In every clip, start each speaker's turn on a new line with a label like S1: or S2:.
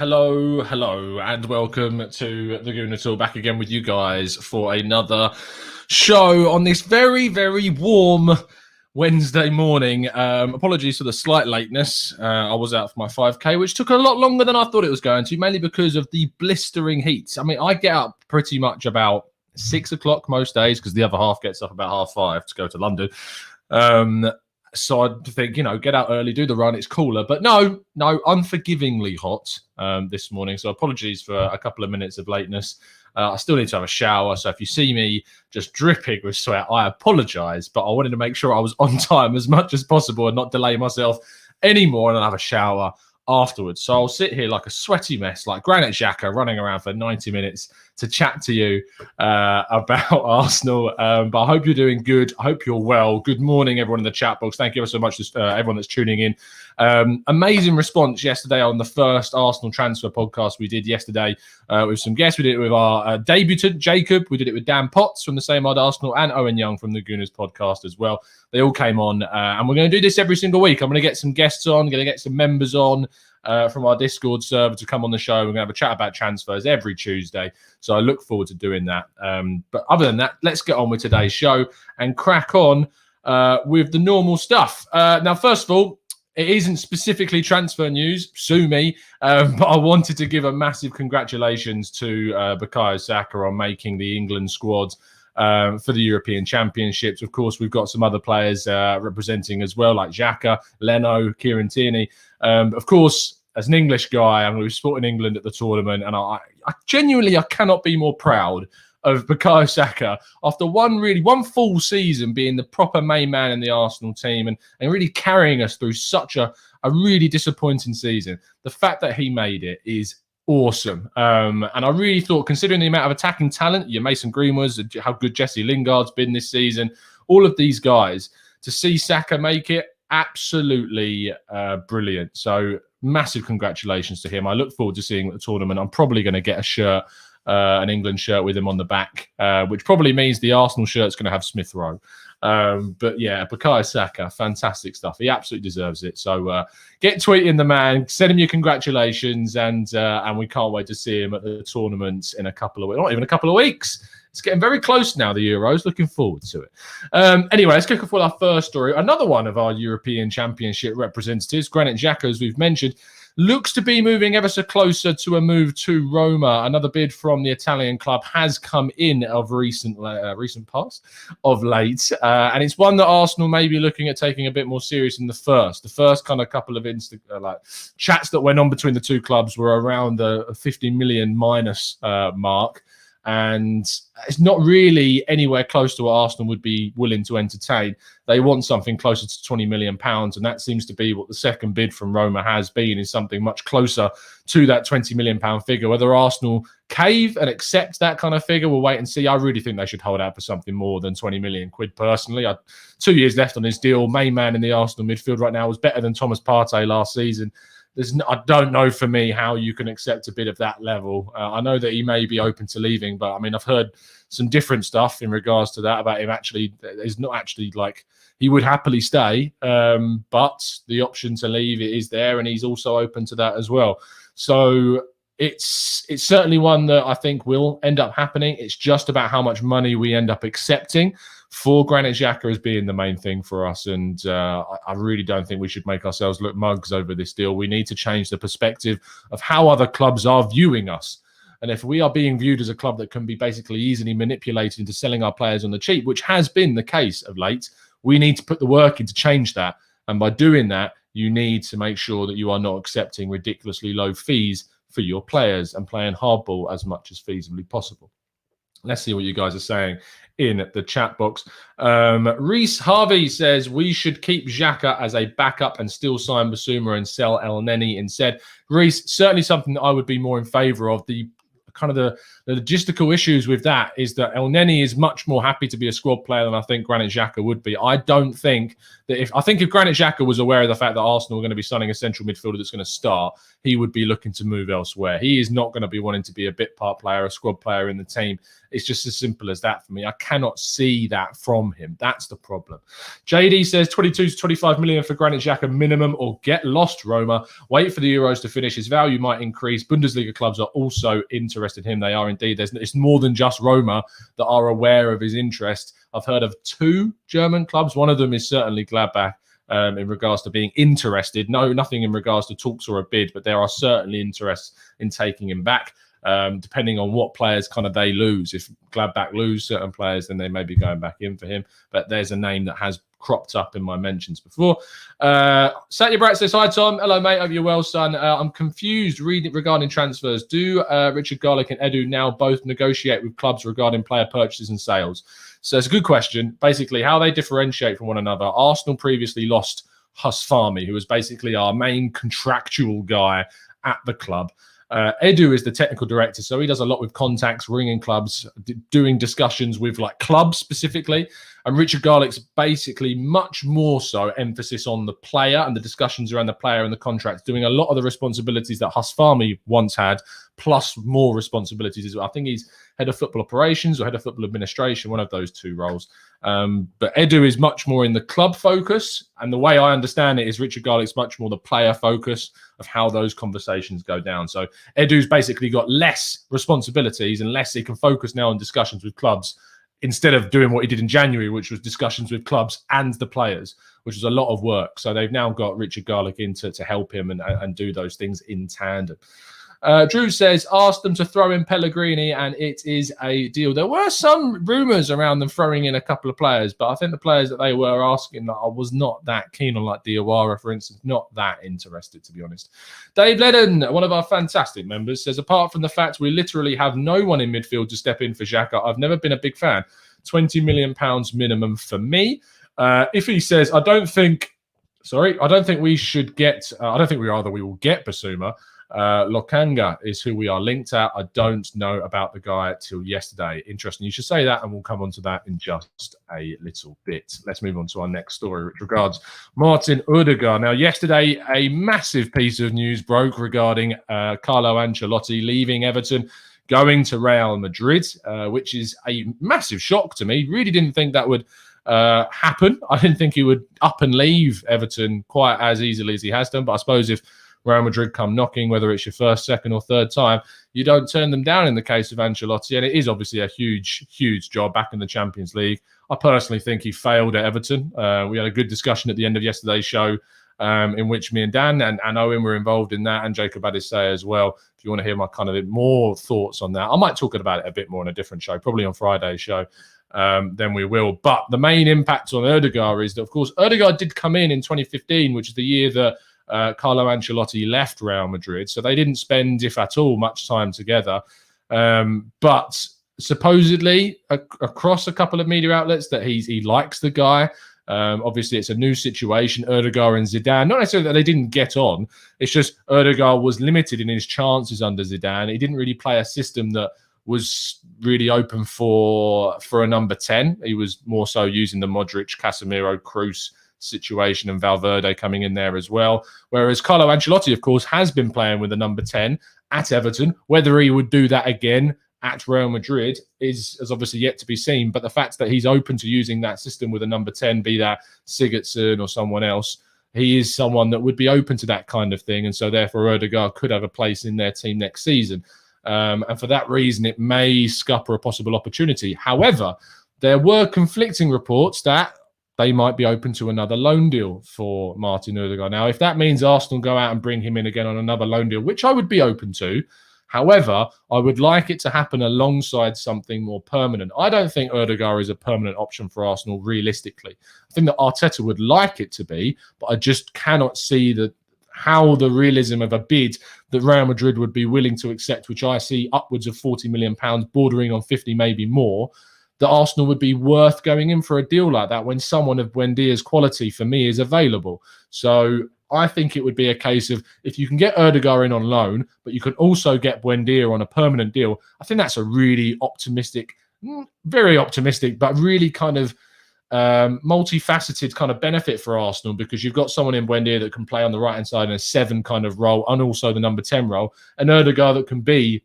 S1: Hello, and welcome to the Gooner Tour. Back again with you guys for another show on this very, very warm Wednesday morning. Apologies for the slight lateness. I was out for my 5K, which took a lot longer than I thought it was going to, mainly because of the blistering heat. I mean, I get up pretty much about 6 o'clock most days because the other half gets up about 5:30 to go to London. So I'd think, get out early, do the run, it's cooler. But no, unforgivingly hot this morning. So apologies for a couple of minutes of lateness. I still need to have a shower. So if you see me just dripping with sweat, I apologize. But I wanted to make sure I was on time as much as possible and not delay myself anymore, and I'll have a shower afterwards. So I'll sit here like a sweaty mess, like Granit Xhaka, running around for 90 minutes to chat to you about Arsenal. But I hope you're doing good. I hope you're well. Good morning, everyone in the chat box. Thank you ever so much to everyone that's tuning in. Amazing response yesterday on the first Arsenal transfer podcast we did yesterday with some guests. We did it with our debutant, Jacob. We did it with Dan Potts from the Same Old Arsenal and Owen Young from the Gooners podcast as well. They all came on, and we're going to do this every single week. I'm going to get some guests on, going to get some members on from our Discord server to come on the show. We're going to have a chat about transfers every Tuesday. So I look forward to doing that. But other than that, let's get on with today's show and crack on with the normal stuff. Now, first of all, it isn't specifically transfer news, sue me, but I wanted to give a massive congratulations to Bukayo Saka on making the England squad for the European Championships. Of course, we've got some other players representing as well, like Xhaka, Leno, Kieran Tierney. Of course, as an English guy, I'm going to be supporting England at the tournament, and I genuinely cannot be more proud of Bukayo Saka after one full season being the proper main man in the Arsenal team and really carrying us through such a really disappointing season. The fact that he made it is awesome. And I really thought, considering the amount of attacking talent, your Mason Greenwood's, how good Jesse Lingard's been this season, all of these guys, to see Saka make it, absolutely brilliant. So massive congratulations to him. I look forward to seeing the tournament. I'm probably going to get a shirt, an England shirt with him on the back, which probably means the Arsenal shirt's going to have Smith Rowe. But yeah, Bukayo Saka, fantastic stuff. He absolutely deserves it. So get tweeting the man, send him your congratulations, and we can't wait to see him at the tournament in a couple of weeks. Not even a couple of weeks. It's getting very close now, the Euros. Looking forward to it. Anyway, let's kick off with our first story. Another one of our European Championship representatives, Granit Xhaka, as we've mentioned, looks to be moving ever so closer to a move to Roma. Another bid from the Italian club has come in of recent past, of late. And it's one that Arsenal may be looking at taking a bit more serious than the first. The first kind of couple of chats that went on between the two clubs were around the 50 million minus mark. And it's not really anywhere close to what Arsenal would be willing to entertain. They want something closer to £20 million, and that seems to be what the second bid from Roma has been, is something much closer to that £20 million figure. Whether Arsenal cave and accept that kind of figure, we'll wait and see. I really think they should hold out for something more than 20 million quid personally. 2 years left on his deal. Main man in the Arsenal midfield right now was better than Thomas Partey last season. I don't know for me how you can accept a bid of that level. I know that he may be open to leaving, but I mean, I've heard some different stuff in regards to that about him actually. It's not actually like he would happily stay, but the option to leave is there, and he's also open to that as well. So it's certainly one that I think will end up happening. It's just about how much money we end up accepting for Granit Xhaka as being the main thing for us. And I really don't think we should make ourselves look mugs over this deal. We need to change the perspective of how other clubs are viewing us. And if we are being viewed as a club that can be basically easily manipulated into selling our players on the cheap, which has been the case of late, we need to put the work in to change that. And by doing that, you need to make sure that you are not accepting ridiculously low fees for your players and playing hardball as much as feasibly possible. Let's see what you guys are saying in the chat box. Reese Harvey says we should keep Xhaka as a backup and still sign Basuma and sell El Neni instead. Reese, certainly something that I would be more in favour of. The logistical issues with that is that El Neni is much more happy to be a squad player than I think Granit Xhaka would be. I don't think that if Granit Xhaka was aware of the fact that Arsenal were going to be signing a central midfielder that's going to start, he would be looking to move elsewhere. He is not going to be wanting to be a bit part player, a squad player in the team It's just as simple as that for me. I cannot see that from him. That's the problem. JD says 22 to 25 million for Granit Xhaka minimum, or get lost, Roma. Wait for the Euros to finish. His value might increase. Bundesliga clubs are also interested in him. They are indeed. It's more than just Roma that are aware of his interest. I've heard of 2 German clubs. One of them is certainly Gladbach. In regards to being interested. No, nothing in regards to talks or a bid, but there are certainly interests in taking him back, depending on what players kind of they lose. If Gladbach lose certain players, then they may be going back in for him. But there's a name that has cropped up in my mentions before. Satya Brat says, hi, Tom. Hello, mate. Hope you're well, son. I'm confused regarding transfers. Do Richard Garlick and Edu now both negotiate with clubs regarding player purchases and sales? So it's a good question. Basically, how they differentiate from one another. Arsenal previously lost Husfami, who was basically our main contractual guy at the club. Edu is the technical director, so he does a lot with contacts, ringing clubs, doing discussions with like clubs specifically. And Richard Garlick's basically much more so emphasis on the player and the discussions around the player and the contracts, doing a lot of the responsibilities that Husfami once had, plus more responsibilities as well. I think he's head of football operations or head of football administration, one of those 2 roles. But Edu is much more in the club focus. And the way I understand it is Richard Garlick's much more the player focus of how those conversations go down. So Edu's basically got less responsibilities and less he can focus now on discussions with clubs instead of doing what he did in January, which was discussions with clubs and the players, which was a lot of work. So they've now got Richard Garlick in to help him and do those things in tandem. Drew says, ask them to throw in Pellegrini and it is a deal. There were some rumours around them throwing in a couple of players, but I think the players that they were asking that I was not that keen on, like Diawara, for instance, not that interested, to be honest. Dave Lennon, one of our fantastic members, says, apart from the fact we literally have no one in midfield to step in for Xhaka, I've never been a big fan. £20 million minimum for me. If he says, I don't think we should get, I don't think we will get Basuma. Lokonga is who we are linked at. I don't know about the guy till yesterday. Interesting. You should say that, and we'll come on to that in just a little bit. Let's move on to our next story, which regards Martin Odegaard. Now, yesterday, a massive piece of news broke regarding Carlo Ancelotti leaving Everton, going to Real Madrid, which is a massive shock to me. Really didn't think that would happen. I didn't think he would up and leave Everton quite as easily as he has done, but I suppose if Real Madrid come knocking, whether it's your first, second or third time, you don't turn them down in the case of Ancelotti. And it is obviously a huge, huge job back in the Champions League. I personally think he failed at Everton. We had a good discussion at the end of yesterday's show in which me and Dan and Owen were involved in that, and Jacob Adesanya as well. If you want to hear my kind of more thoughts on that, I might talk about it a bit more on a different show, probably on Friday's show. Then we will. But the main impact on Odegaard is that, of course, Odegaard did come in 2015, which is the year that Carlo Ancelotti left Real Madrid. So they didn't spend, if at all, much time together. But supposedly, across a couple of media outlets, that he likes the guy. Obviously, it's a new situation. Odegaard and Zidane, not necessarily that they didn't get on. It's just Odegaard was limited in his chances under Zidane. He didn't really play a system that was really open for a number 10. He was more so using the Modric, Casemiro, Kroos situation and Valverde coming in there as well. Whereas Carlo Ancelotti, of course, has been playing with a number 10 at Everton. Whether he would do that again at Real Madrid is obviously yet to be seen. But the fact that he's open to using that system with a number 10, be that Sigurdsson or someone else, he is someone that would be open to that kind of thing. And so therefore Odegaard could have a place in their team next season. And for that reason, it may scupper a possible opportunity. However, there were conflicting reports that they might be open to another loan deal for Martin Odegaard. Now, if that means Arsenal go out and bring him in again on another loan deal, which I would be open to, however, I would like it to happen alongside something more permanent. I don't think Odegaard is a permanent option for Arsenal, realistically. I think that Arteta would like it to be, but I just cannot see how the realism of a bid that Real Madrid would be willing to accept, which I see upwards of £40 million, bordering on 50, maybe more, that Arsenal would be worth going in for a deal like that when someone of Buendia's quality, for me, is available. So I think it would be a case of, if you can get Odegaard in on loan, but you can also get Buendia on a permanent deal, I think that's a really optimistic, very optimistic, but really kind of multifaceted kind of benefit for Arsenal, because you've got someone in Buendia that can play on the right-hand side in a 7 kind of role, and also the number 10 role, and Odegaard that can be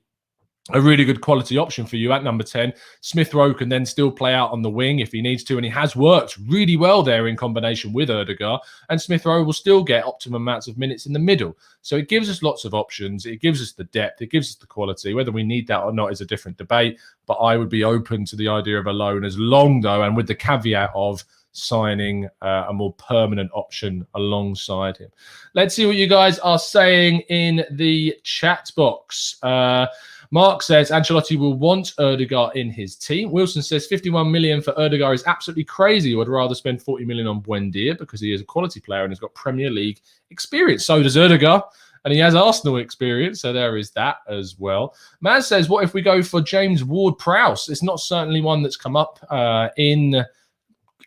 S1: a really good quality option for you at number 10. Smith Rowe can then still play out on the wing if he needs to, and he has worked really well there in combination with Odegaard, and Smith Rowe will still get optimum amounts of minutes in the middle. So it gives us lots of options. It gives us the depth. It gives us the quality. Whether we need that or not is a different debate, but I would be open to the idea of a loan, as long, though, and with the caveat of signing a more permanent option alongside him. Let's see what you guys are saying in the chat box. Mark says Ancelotti will want Odegaard in his team. Wilson says 51 million for Odegaard is absolutely crazy. Would rather spend 40 million on Buendia because he is a quality player and has got Premier League experience. So does Odegaard, and he has Arsenal experience. So there is that as well. Maz says, what if we go for James Ward-Prowse? It's not certainly one that's come up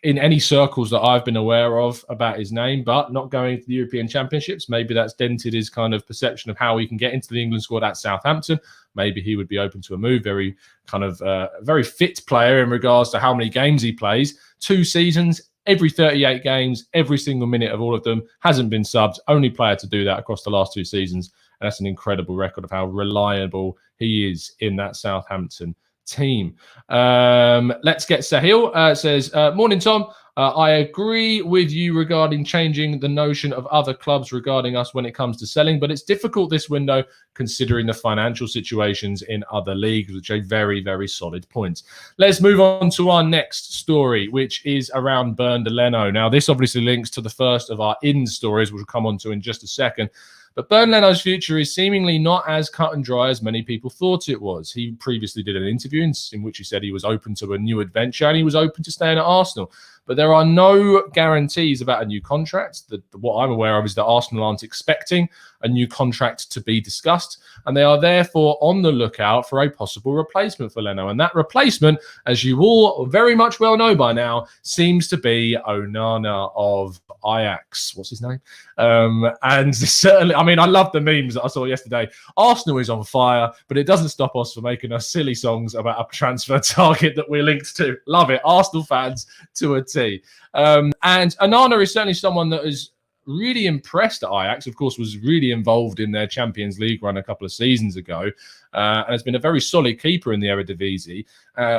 S1: in any circles that I've been aware of about his name, but not going to the European Championships. Maybe that's dented his kind of perception of how he can get into the England squad at Southampton. Maybe he would be open to a move. Very kind of very fit player in regards to how many games he plays. 2 seasons, every 38 games, every single minute of all of them, hasn't been subbed. Only player to do that across the last 2 seasons. And that's an incredible record of how reliable he is in that Southampton team. Let's get Sahil. Says, morning, Tom. I agree with you regarding changing the notion of other clubs regarding us when it comes to selling, but it's difficult this window considering the financial situations in other leagues, which are very, very solid points. Let's move on to our next story, which is around Bernd Leno. Now, this obviously links to the first of our in stories, which we'll come on to in just a second. But Bernd Leno's future is seemingly not as cut and dry as many people thought it was. He previously did an interview in which he said he was open to a new adventure and he was open to staying at Arsenal. But there are no guarantees about a new contract. What I'm aware of is that Arsenal aren't expecting a new contract to be discussed, and they are therefore on the lookout for a possible replacement for Leno. And that replacement, as you all very much well know by now, seems to be Onana of Ajax. What's his name? And certainly, I mean, I love the memes that I saw yesterday. Arsenal is on fire, but it doesn't stop us from making us silly songs about a transfer target that we're linked to. Love it. Arsenal fans to a T. And Onana is certainly someone that is really impressed at Ajax. Of course, was really involved in their Champions League run a couple of seasons ago, and has been a very solid keeper in the Eredivisie.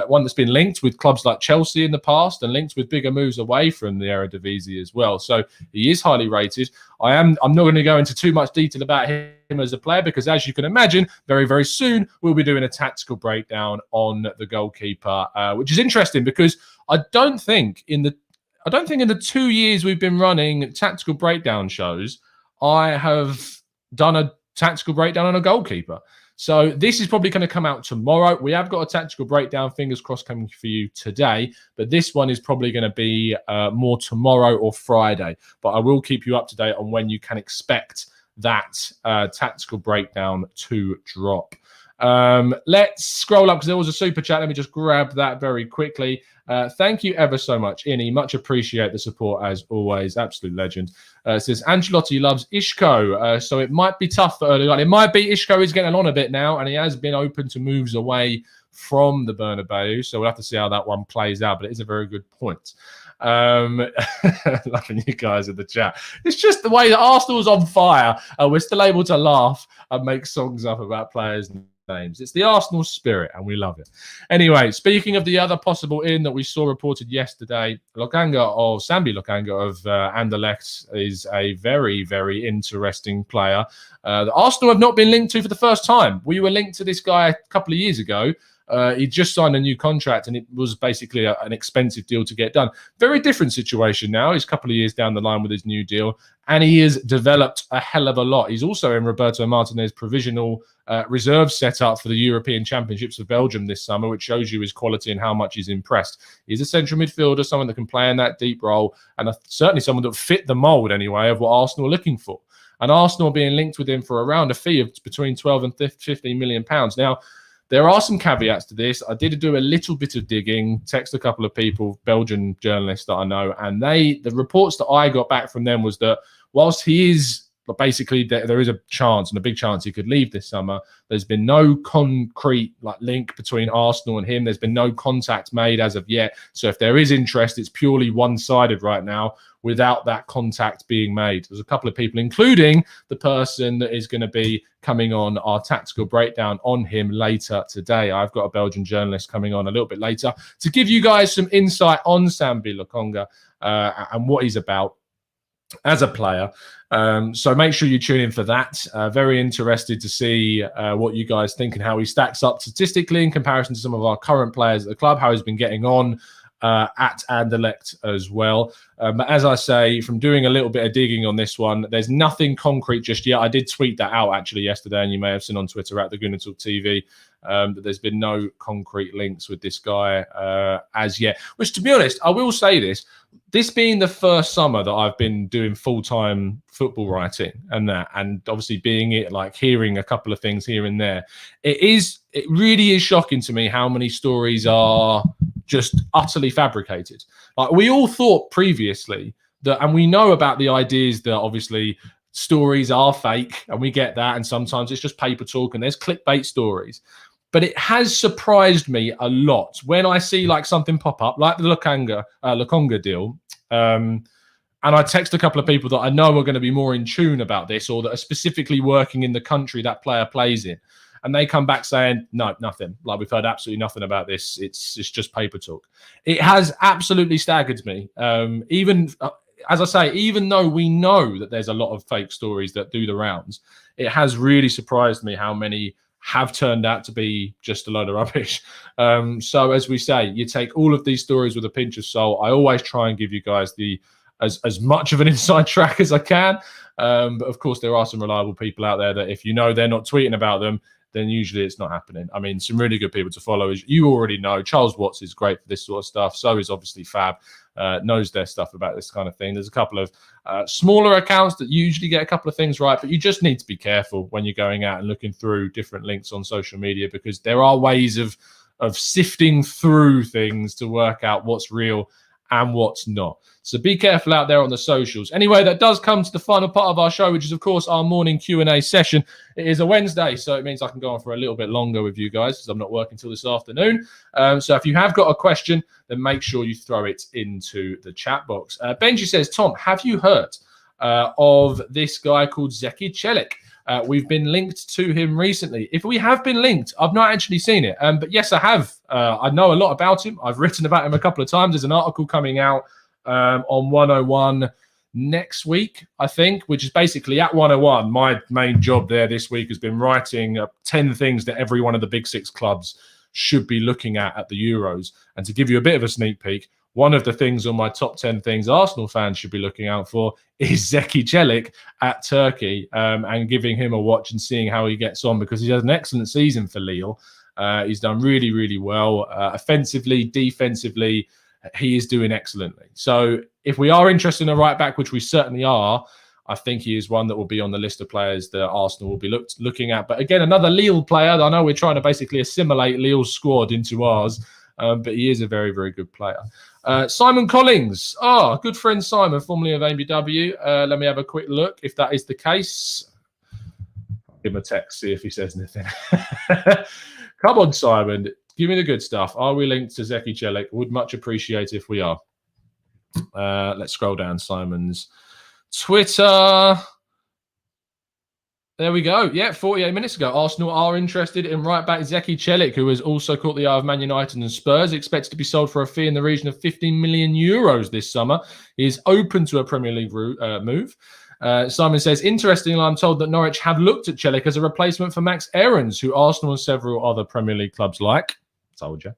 S1: One that's been linked with clubs like Chelsea in the past and linked with bigger moves away from the Eredivisie as well. So he is highly rated. I'm not going to go into too much detail about him as a player because, as you can imagine, very, very soon we'll be doing a tactical breakdown on the goalkeeper, which is interesting because I don't think in the 2 years we've been running tactical breakdown shows, I have done a tactical breakdown on a goalkeeper. So this is probably going to come out tomorrow. We have got a tactical breakdown, fingers crossed, coming for you today. But this one is probably going to be more tomorrow or Friday. But I will keep you up to date on when you can expect that tactical breakdown to drop. Let's scroll up because there was a super chat. Let me just grab that very quickly. Thank you ever so much, Innie. Much appreciate the support as always. Absolute legend. Says Ancelotti loves Isco, so it might be tough for Odegaard. It might be Isco is getting on a bit now, and he has been open to moves away from the Bernabeu. So we'll have to see how that one plays out. But it is a very good point. Loving you guys in the chat. It's just the way that Arsenal's on fire. We're still able to laugh and make songs up about players' names. It's the Arsenal spirit, and we love it. Anyway, speaking of the other possible in that we saw reported yesterday, Sambi Lokonga of Anderlecht is a very, very interesting player that Arsenal have not been linked to for the first time. We were linked to this guy a couple of years ago. He just signed a new contract, and it was basically an expensive deal to get done. Very different situation now. He's a couple of years down the line with his new deal, and he has developed a hell of a lot. He's also in Roberto Martinez's provisional reserve setup for the European Championships of Belgium this summer, which shows you his quality and how much he's impressed. He's a central midfielder, someone that can play in that deep role, and certainly someone that fit the mould anyway of what Arsenal are looking for. And Arsenal being linked with him for around a fee of between 12 and 15 million pounds. Now, there are some caveats to this. I did do a little bit of digging, text a couple of people, Belgian journalists that I know, and the reports that I got back from them was that whilst he is basically there is a chance, and a big chance, he could leave this summer, there's been no concrete link between Arsenal and him. There's been no contact made as of yet. So if there is interest, it's purely one-sided right now, without that contact being made. There's a couple of people, including the person that is going to be coming on our tactical breakdown on him later today. I've got a Belgian journalist coming on a little bit later to give you guys some insight on Sambi Lokonga and what he's about as a player. So make sure you tune in for that. Very interested to see what you guys think and how he stacks up statistically in comparison to some of our current players at the club, how he's been getting on at Anderlecht as well. But as I say, from doing a little bit of digging on this one, there's nothing concrete just yet. I did tweet that out actually yesterday, and you may have seen on Twitter at the Gooner TV that there's been no concrete links with this guy as yet. Which, to be honest, I will say this being the first summer that I've been doing full-time football writing and obviously being it, like hearing a couple of things here and there, it really is shocking to me how many stories are just utterly fabricated. Like, we all thought previously that, and we know about the ideas that obviously stories are fake, and we get that, and sometimes it's just paper talk and there's clickbait stories. But it has surprised me a lot when I see like something pop up, like the Lokonga deal. And I text a couple of people that I know are going to be more in tune about this, or that are specifically working in the country that player plays in. And they come back saying, no, nothing. Like, we've heard absolutely nothing about this. It's just paper talk. It has absolutely staggered me. As I say, even though we know that there's a lot of fake stories that do the rounds, it has really surprised me how many have turned out to be just a load of rubbish. So as we say, you take all of these stories with a pinch of salt. I always try and give you guys as much of an inside track as I can. But of course, there are some reliable people out there that if you know they're not tweeting about them, then usually it's not happening. I mean, some really good people to follow, as you already know. Charles Watts is great for this sort of stuff. So is obviously Fab, knows their stuff about this kind of thing. There's a couple of smaller accounts that usually get a couple of things right, but you just need to be careful when you're going out and looking through different links on social media, because there are ways of sifting through things to work out what's real and what's not. So be careful out there on the socials. Anyway, that does come to the final part of our show, which is, of course, our morning Q&A session. It is a Wednesday, so it means I can go on for a little bit longer with you guys because I'm not working till this afternoon. So if you have got a question, then make sure you throw it into the chat box. Benji says, Tom, have you heard of this guy called Zeki Celik? We've been linked to him recently. If we have been linked, I've not actually seen it. But yes, I have. I know a lot about him. I've written about him a couple of times. There's an article coming out on 101 next week, I think, which is basically at 101. My main job there this week has been writing 10 things that every one of the big six clubs should be looking at the Euros. And to give you a bit of a sneak peek, one of the things on my top 10 things Arsenal fans should be looking out for is Zeki Celik at Turkey, and giving him a watch and seeing how he gets on, because he has an excellent season for Lille. He's done really, really well. Offensively, defensively, he is doing excellently. So if we are interested in a right back, which we certainly are, I think he is one that will be on the list of players that Arsenal will be looking at. But again, another Lille player. I know we're trying to basically assimilate Lille's squad into ours, but he is a very, very good player. Simon Collins. Good friend Simon, formerly of ABW. Let me have a quick look if that is the case. Give him a text, see if he says anything. Come on, Simon. Give me the good stuff. Are we linked to Zeki Celik? Would much appreciate if we are. Let's scroll down Simon's Twitter. There we go. Yeah, 48 minutes ago, Arsenal are interested in right-back Zeki Celik, who has also caught the eye of Man United and Spurs, expected to be sold for a fee in the region of 15 million euros this summer. He is open to a Premier League move. Simon says, interestingly, I'm told that Norwich have looked at Celik as a replacement for Max Aarons, who Arsenal and several other Premier League clubs like. Told you.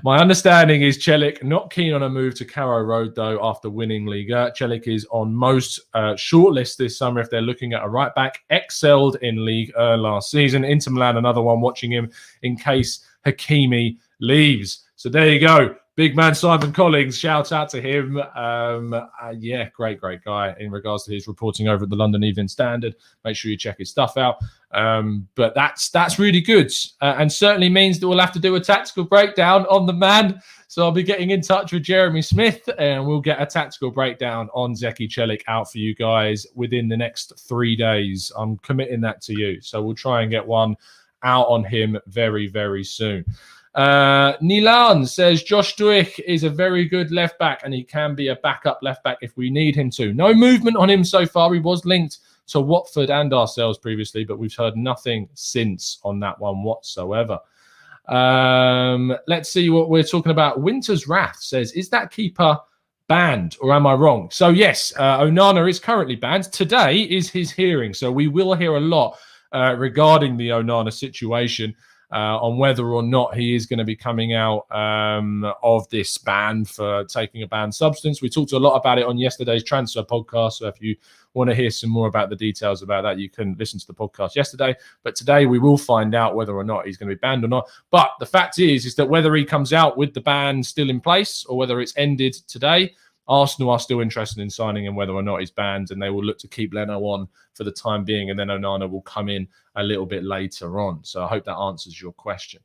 S1: My understanding is Celik not keen on a move to Carrow Road, though, after winning Liga. Celik is on most shortlists this summer if they're looking at a right-back. Excelled in League last season. Inter Milan, another one watching him in case Hakimi leaves. So there you go. Big man Simon Collins, shout out to him. Yeah, great guy in regards to his reporting over at the London Evening Standard. Make sure you check his stuff out. But that's really good, and certainly means that we'll have to do a tactical breakdown on the man. So I'll be getting in touch with Jeremy Smith, and we'll get a tactical breakdown on Zeki Celik out for you guys within the next 3 days. I'm committing that to you. So we'll try and get one out on him very, very soon. Nilan says Josh Duich is a very good left back and he can be a backup left back if we need him to. No movement on him so far. He was linked to Watford and ourselves previously, but we've heard nothing since on that one whatsoever. Let's see what we're talking about. Winter's Wrath says, is that keeper banned or am I wrong? So yes, Onana is currently banned. Today is his hearing, so we will hear a lot regarding the Onana situation, on whether or not he is going to be coming out of this ban for taking a banned substance. We talked a lot about it on yesterday's transfer podcast, so if you want to hear some more about the details about that, you can listen to the podcast yesterday. But today we will find out whether or not he's going to be banned or not. But the fact is that whether he comes out with the ban still in place or whether it's ended today, Arsenal are still interested in signing him whether or not he's banned, and they will look to keep Leno on for the time being, and then Onana will come in a little bit later on. So I hope that answers your question.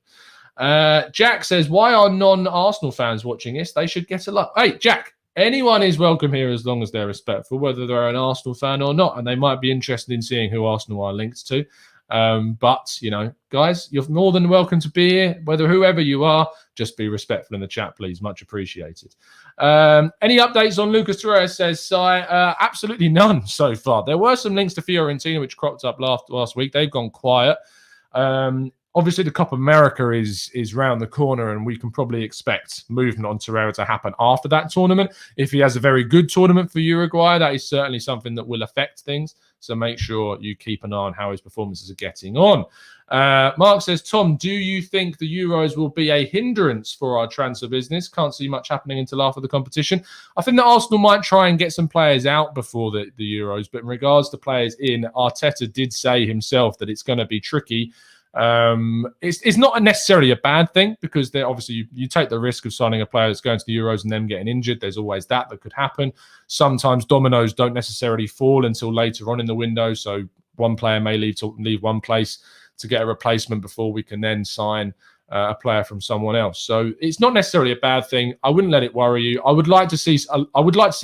S1: Jack says, why are non-Arsenal fans watching this? They should get a lot. Hey, Jack, anyone is welcome here as long as they're respectful, whether they're an Arsenal fan or not, and they might be interested in seeing who Arsenal are linked to. But, you know, guys, you're more than welcome to be here, whoever you are. Just be respectful in the chat, please. Much appreciated. Any updates on Lucas Torres, says Sai? Absolutely none so far. There were some links to Fiorentina, which cropped up last week. They've gone quiet. Obviously, the Copa America is round the corner, and we can probably expect movement on Torreira to happen after that tournament. If he has a very good tournament for Uruguay, that is certainly something that will affect things. So make sure you keep an eye on how his performances are getting on. Mark says, Tom, do you think the Euros will be a hindrance for our transfer business? Can't see much happening until after the competition. I think that Arsenal might try and get some players out before the Euros. But in regards to players in, Arteta did say himself that it's going to be tricky. It's not necessarily a bad thing, because they're obviously you take the risk of signing a player that's going to the Euros and them getting injured. There's always that could happen. Sometimes dominoes don't necessarily fall until later on in the window, so one player may leave one place to get a replacement before we can then sign a player from someone else. So it's not necessarily a bad thing. I wouldn't let it worry you. I would like to see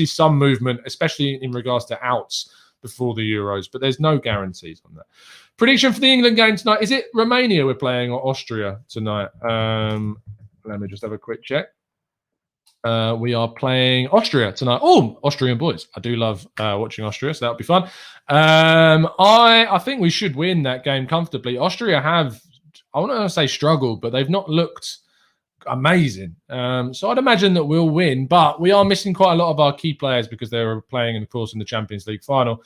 S1: some movement, especially in regards to outs before the Euros, but there's no guarantees on that. Prediction for the England game tonight. Is it Romania we're playing or Austria tonight? Let me just have a quick check. We are playing Austria tonight. Oh, Austrian boys. I do love watching Austria, so that'll be fun. I think we should win that game comfortably. Austria have, I want to say struggled, but they've not looked amazing. So I'd imagine that we'll win, but we are missing quite a lot of our key players because they were playing, of course, in the Champions League final.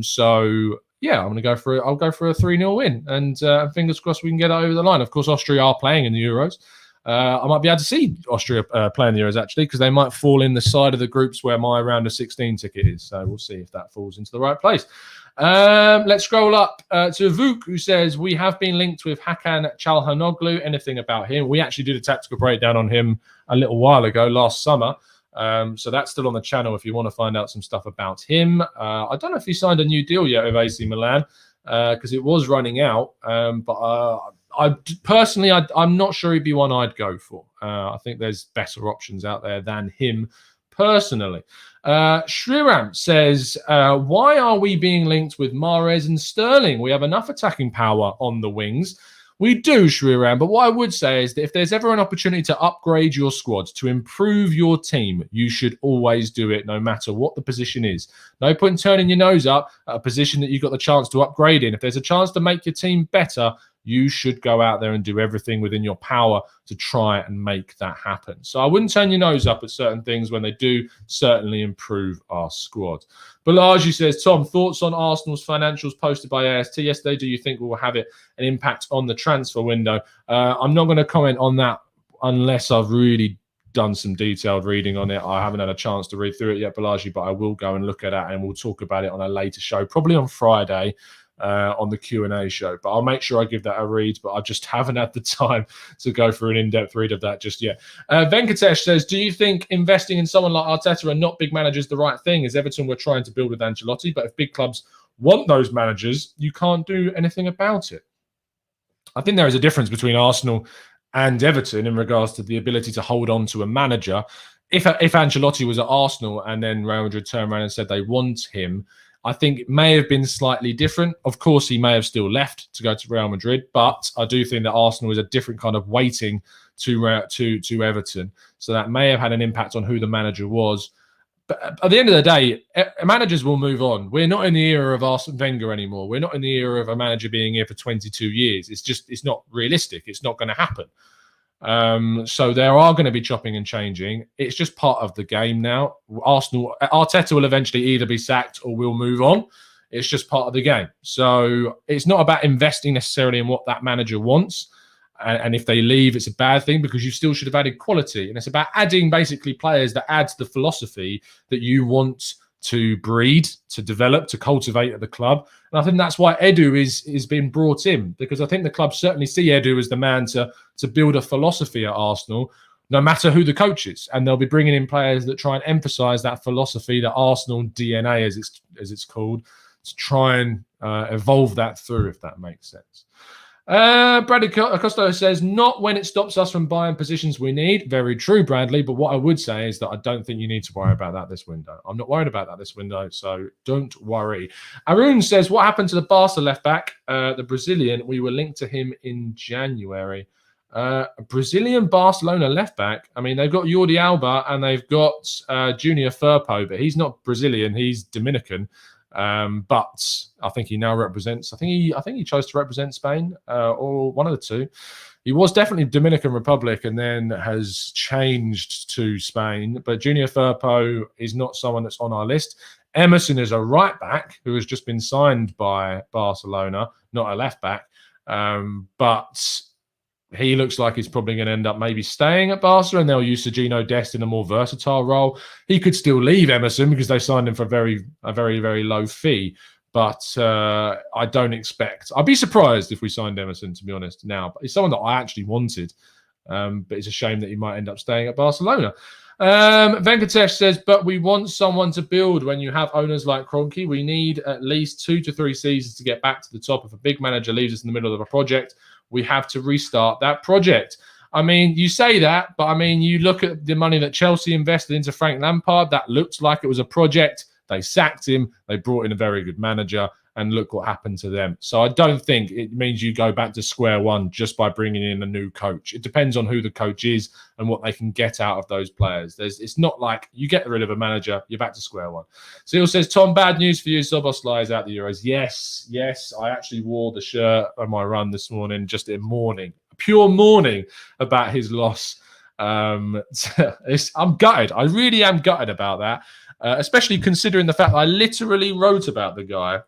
S1: So yeah, I'll go for a 3-0 win, and fingers crossed we can get it over the line. Of course, Austria are playing in the Euros. I might be able to see Austria play in the Euros, actually, because they might fall in the side of the groups where my round of 16 ticket is. So we'll see if that falls into the right place. Let's scroll up to Vuk, who says, we have been linked with Hakan Çalhanoğlu. Anything about him? We actually did a tactical breakdown on him a little while ago, last summer. So that's still on the channel if you want to find out some stuff about him. I don't know if he signed a new deal yet with AC Milan, because it was running out. But I personally, I'm not sure he'd be one I'd go for. I think there's better options out there than him personally. Shriram says, why are we being linked with Mahrez and Sterling? We have enough attacking power on the wings. We do, Shriram, but what I would say is that if there's ever an opportunity to upgrade your squad, to improve your team, you should always do it, no matter what the position is. No point in turning your nose up at a position that you've got the chance to upgrade in. If there's a chance to make your team better, you should go out there and do everything within your power to try and make that happen. So I wouldn't turn your nose up at certain things when they do certainly improve our squad. Balaji says, Tom, thoughts on Arsenal's financials posted by AST yesterday? Do you think will have an impact on the transfer window? I'm not going to comment on that unless I've really done some detailed reading on it. I haven't had a chance to read through it yet, Balaji, but I will go and look at that, and we'll talk about it on a later show, probably on Friday. On the Q&A show, but I'll make sure I give that a read, but I just haven't had the time to go for an in-depth read of that just yet. Venkatesh says, do you think investing in someone like Arteta and not big managers the right thing? As Everton were trying to build with Ancelotti, but if big clubs want those managers, you can't do anything about it. I think there is a difference between Arsenal and Everton in regards to the ability to hold on to a manager. If Ancelotti was at Arsenal and then Real Madrid turned around and said they want him, I think it may have been slightly different. Of course, he may have still left to go to Real Madrid, but I do think that Arsenal is a different kind of weighting to Everton. So that may have had an impact on who the manager was. But at the end of the day, managers will move on. We're not in the era of Arsene Wenger anymore. We're not in the era of a manager being here for 22 years. It's not realistic. It's not going to happen. So there are going to be chopping and changing. It's just part of the game now. Arteta will eventually either be sacked or will move on. It's just part of the game. So it's not about investing necessarily in what that manager wants. And if they leave, it's a bad thing because you still should have added quality. And it's about adding basically players that add to the philosophy that you want to breed, to develop, to cultivate at the club. And I think that's why Edu is being brought in, because I think the club certainly see Edu as the man to build a philosophy at Arsenal, no matter who the coach is. And they'll be bringing in players that try and emphasise that philosophy, that Arsenal DNA, as it's called, to try and evolve that through, if that makes sense. Bradley Acosta says, not when it stops us from buying positions we need. Very true, Bradley. But what I would say is that I don't think you need to worry about that this window. I'm not worried about that this window, so don't worry. Arun says, what happened to the Barca left back, the Brazilian? We were linked to him in January. Brazilian Barcelona left back. I mean, they've got Jordi Alba and they've got Junior Firpo, but he's not Brazilian. He's Dominican. But I think he now represents. I think he chose to represent Spain, or one of the two. He was definitely Dominican Republic, and then has changed to Spain. But Junior Firpo is not someone that's on our list. Emerson is a right back who has just been signed by Barcelona, not a left back. But he looks like he's probably going to end up maybe staying at Barca, and they'll use Sergino Dest in a more versatile role. He could still leave Emerson because they signed him for a very, very low fee. But I don't expect... I'd be surprised if we signed Emerson, to be honest, now. But he's someone that I actually wanted. But it's a shame that he might end up staying at Barcelona. Venkatesh says, but we want someone to build when you have owners like Kroenke. We need at least 2 to 3 seasons to get back to the top. If a big manager leaves us in the middle of a project, we have to restart that project. I mean, you say that, but I mean, you look at the money that Chelsea invested into Frank Lampard. That looked like it was a project. They sacked him. They brought in a very good manager, and look what happened to them. So I don't think it means you go back to square one just by bringing in a new coach. It depends on who the coach is and what they can get out of those players. It's not like you get rid of a manager, you're back to square one. Seal says, Tom, bad news for you. Szoboszlai is out the Euros. Yes. I actually wore the shirt on my run this morning, just in mourning, pure mourning about his loss. I'm gutted. I really am gutted about that, especially considering the fact that I literally wrote about the guy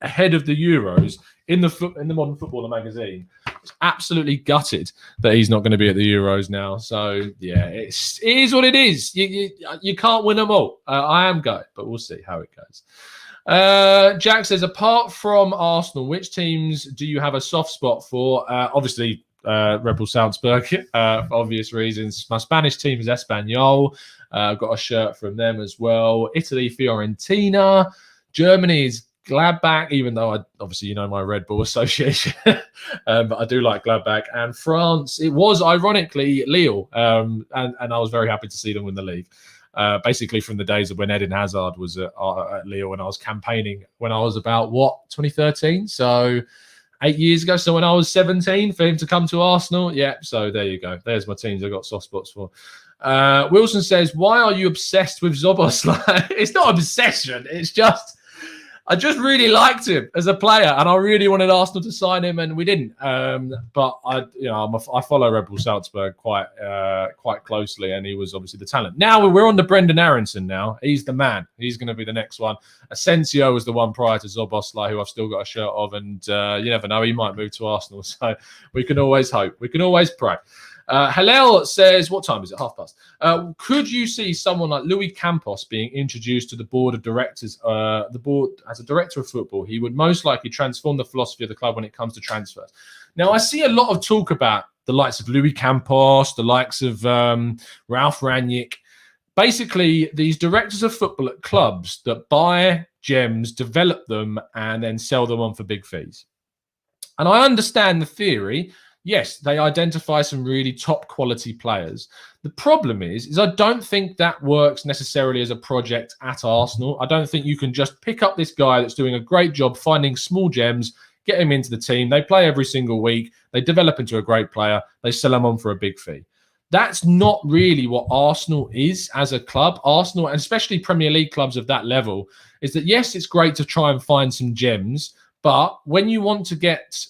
S1: ahead of the Euros in the Modern Footballer magazine. It's absolutely gutted that he's not going to be at the Euros now. So yeah, it is what it is. You can't win them all. I am gutted, but we'll see how it goes. Jack says, apart from Arsenal, which teams do you have a soft spot for? Obviously, Red Bull Salzburg, for obvious reasons. My Spanish team is Espanyol. I've got a shirt from them as well. Italy, Fiorentina. Germany is Gladbach, even though obviously my Red Bull association, but I do like Gladbach. And France, it was ironically Lille, and I was very happy to see them win the league. Basically from the days of when Eden Hazard was at Lille, and I was campaigning when I was about 2013, so 8 years ago. So when I was 17, for him to come to Arsenal, yeah. So there you go. There's my teams I got soft spots for. Wilson says, why are you obsessed with Szoboszlai? It's not obsession. It's just, I just really liked him as a player, and I really wanted Arsenal to sign him, and we didn't. But I follow Red Bull Salzburg quite closely, and he was obviously the talent. Now we're on to Brendan Aronson. Now he's the man. He's going to be the next one. Asensio was the one prior to Szoboszlai, who I've still got a shirt of, and you never know, he might move to Arsenal. So we can always hope. We can always pray. Hillel says, what time is it? 30:30. Could you see someone like Luis Campos being introduced to the board of directors, the board as a director of football? He would most likely transform the philosophy of the club when it comes to transfers. Now, I see a lot of talk about the likes of Luis Campos, the likes of Ralph Rangnick. Basically, these directors of football at clubs that buy gems, develop them, and then sell them on for big fees. And I understand the theory yes, they identify some really top quality players. The problem is I don't think that works necessarily as a project at Arsenal. I don't think you can just pick up this guy that's doing a great job finding small gems, get him into the team. They play every single week. They develop into a great player. They sell him on for a big fee. That's not really what Arsenal is as a club. Arsenal, and especially Premier League clubs of that level, is that, yes, it's great to try and find some gems, but when you want to get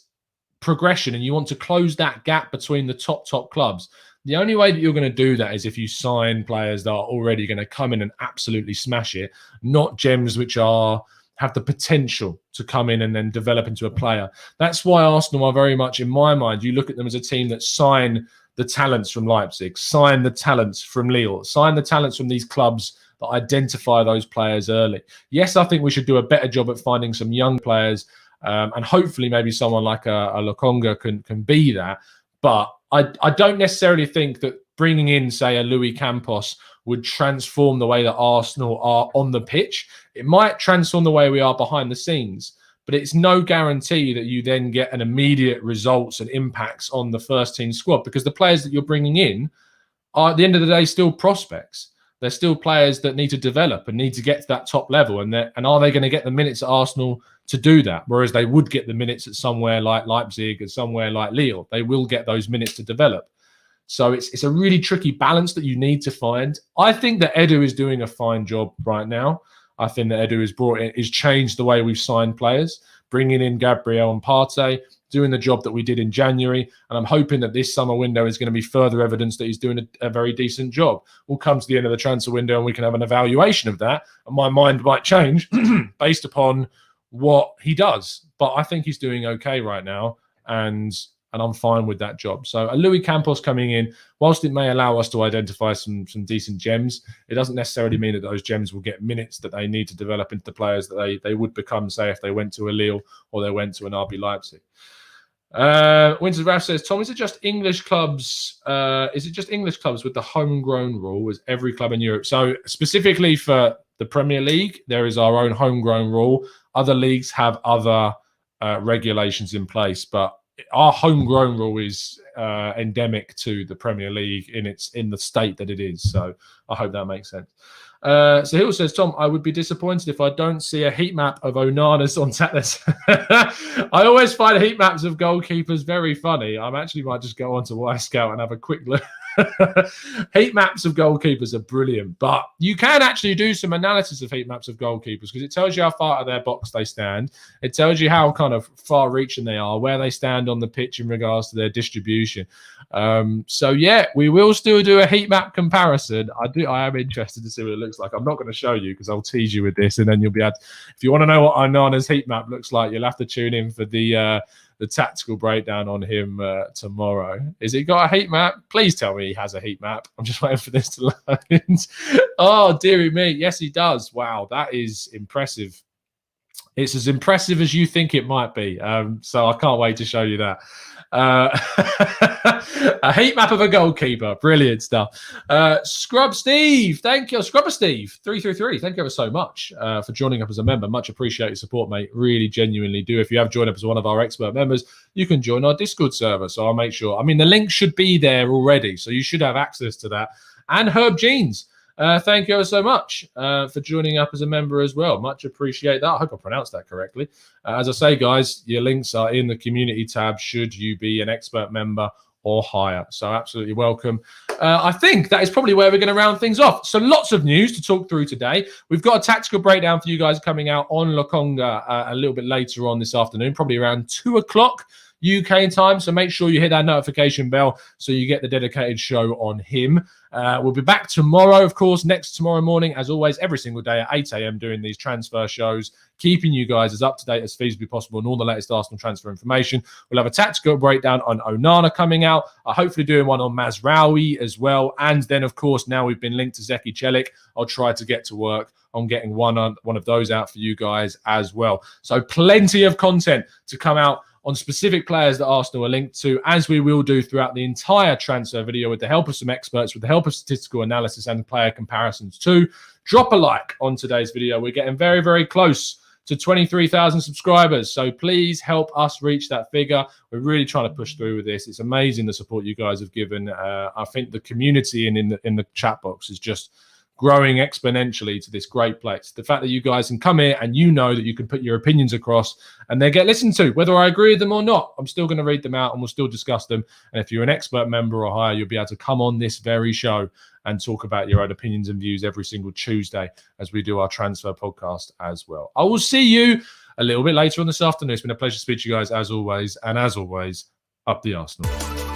S1: progression and you want to close that gap between the top clubs, the only way that you're going to do that is if you sign players that are already going to come in and absolutely smash it, not gems which have the potential to come in and then develop into a player. That's why Arsenal are very much, in my mind, you look at them as a team that sign the talents from Leipzig, sign the talents from Lille, sign the talents from these clubs that identify those players early. Yes, I think we should do a better job at finding some young players, and hopefully maybe someone like a Lokonga can be that. But I don't necessarily think that bringing in, say, a Luis Campos would transform the way that Arsenal are on the pitch. It might transform the way we are behind the scenes, but it's no guarantee that you then get an immediate results and impacts on the first team squad, because the players that you're bringing in are, at the end of the day, still prospects. They're still players that need to develop and need to get to that top level. And are they going to get the minutes at Arsenal to do that? Whereas they would get the minutes at somewhere like Leipzig and somewhere like Lille. They will get those minutes to develop. So it's a really tricky balance that you need to find. I think that Edu is doing a fine job right now. I think that Edu has changed the way we've signed players, bringing in Gabriel and Partey, doing the job that we did in January. And I'm hoping that this summer window is going to be further evidence that he's doing a very decent job. We'll come to the end of the transfer window and we can have an evaluation of that. And my mind might change based upon what he does. But I think he's doing okay right now. And I'm fine with that job. So a Luis Campos coming in, whilst it may allow us to identify some decent gems, it doesn't necessarily mean that those gems will get minutes that they need to develop into the players that they would become, say, if they went to a Lille or they went to an RB Leipzig. Winston Raff says, Tom, is it just English clubs? Is it just English clubs with the homegrown rule? Is every club in Europe? So specifically for the Premier League, there is our own homegrown rule. Other leagues have other regulations in place, but our homegrown rule is endemic to the Premier League in the state that it is. So I hope that makes sense. So Hill says, Tom, I would be disappointed if I don't see a heat map of Onana's on Tatlas. I always find heat maps of goalkeepers very funny. I actually might just go onto Y-Scout and have a quick look. Heat maps of goalkeepers are brilliant, but you can actually do some analysis of heat maps of goalkeepers because it tells you how far out of their box they stand. It tells you how kind of far-reaching they are, where they stand on the pitch in regards to their distribution. So yeah, we will still do a heat map comparison. I am interested to see what it looks like. I'm not going to show you because I'll tease you with this, and then you'll be able to, if you want to know what Onana's heat map looks like, you'll have to tune in for the tactical breakdown on him tomorrow. Is he got a heat map? Please tell me he has a heat map. I'm just waiting for this to load. Oh, dearie me. Yes, he does. Wow, that is impressive. It's as impressive as you think it might be. So I can't wait to show you that. A heat map of a goalkeeper. Brilliant stuff. Scrub Steve, thank you. Scrubber Steve 333, thank you ever so much for joining up as a member. Much appreciate your support, mate. Really genuinely do. If you have joined up as one of our expert members, you can join our Discord server. So I'll make sure, the link should be there already, so you should have access to that. And Herb Jeans, thank you ever so much for joining up as a member as well. Much appreciate that. I hope I pronounced that correctly. As I say, guys, your links are in the community tab should you be an expert member or higher. So absolutely welcome. I think that is probably where we're going to round things off. So lots of news to talk through today. We've got a tactical breakdown for you guys coming out on Lokonga a little bit later on this afternoon, probably around 2 o'clock UK time. So make sure you hit that notification bell so you get the dedicated show on him. We'll be back tomorrow, of course, tomorrow morning, as always, every single day at 8 a.m. doing these transfer shows, keeping you guys as up to date as feasibly possible on all the latest Arsenal transfer information. We'll have a tactical breakdown on Onana coming out. I'll hopefully doing one on Mazraoui as well. And then, of course, now we've been linked to Zeki Celik, I'll try to get to work on getting one of those out for you guys as well. So plenty of content to come out on specific players that Arsenal are linked to, as we will do throughout the entire transfer video with the help of some experts, with the help of statistical analysis and player comparisons too. Drop a like on today's video. We're getting very, very close to 23,000 subscribers. So please help us reach that figure. We're really trying to push through with this. It's amazing the support you guys have given. I think the community in the chat box is just growing exponentially to this great place. The fact that you guys can come here and you know that you can put your opinions across and they get listened to, whether I agree with them or not. I'm still going to read them out and we'll still discuss them. And if you're an expert member or higher, you'll be able to come on this very show and talk about your own opinions and views every single Tuesday as we do our transfer podcast as well. I will see you a little bit later on this afternoon. It's been a pleasure to speak to you guys as always. And as always, up the Arsenal.